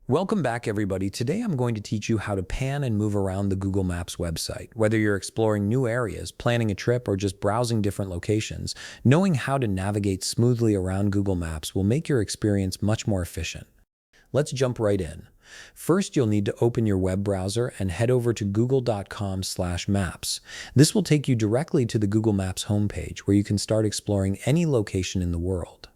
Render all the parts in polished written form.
Welcome back, everybody. Today I'm going to teach you how to pan and move around the Google Maps website. Whether you're exploring new areas, planning a trip, or just browsing different locations, knowing how to navigate smoothly around Google Maps will make your experience much more efficient. Let's jump right in. First, you'll need to open your web browser and head over to google.com/maps. This will take you directly to the Google Maps homepage, where you can start exploring any location in the world.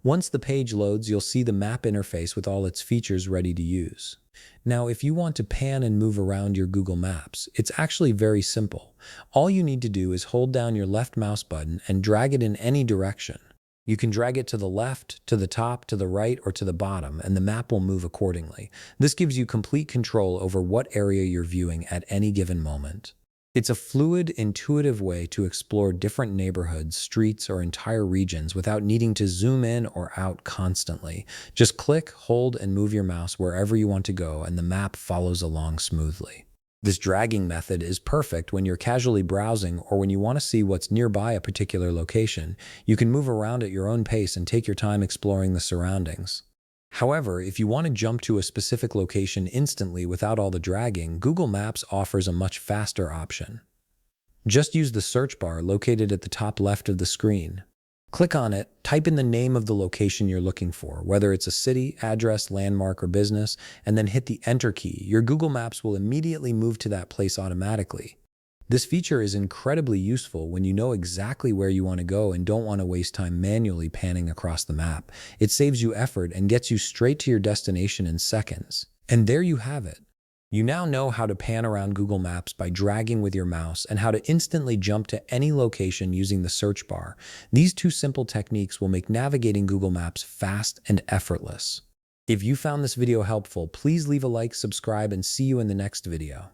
Once the page loads, you'll see the map interface with all its features ready to use. Now, if you want to pan and move around your Google Maps, it's actually very simple. All you need to do is hold down your left mouse button and drag it in any direction. You can drag it to the left, to the top, to the right, or to the bottom, and the map will move accordingly. This gives you complete control over what area you're viewing at any given moment. It's a fluid, intuitive way to explore different neighborhoods, streets, or entire regions without needing to zoom in or out constantly. Just click, hold, and move your mouse wherever you want to go, and the map follows along smoothly. This dragging method is perfect when you're casually browsing or when you want to see what's nearby a particular location. You can move around at your own pace and take your time exploring the surroundings. However, if you want to jump to a specific location instantly without all the dragging, Google Maps offers a much faster option. Just use the search bar located at the top left of the screen. Click on it, type in the name of the location you're looking for, whether it's a city, address, landmark, or business, and then hit the Enter key. Your Google Maps will immediately move to that place automatically. This feature is incredibly useful when you know exactly where you want to go and don't want to waste time manually panning across the map. It saves you effort and gets you straight to your destination in seconds. And there you have it. You now know how to pan around Google Maps by dragging with your mouse and how to instantly jump to any location using the search bar. These two simple techniques will make navigating Google Maps fast and effortless. If you found this video helpful, please leave a like, subscribe, and see you in the next video.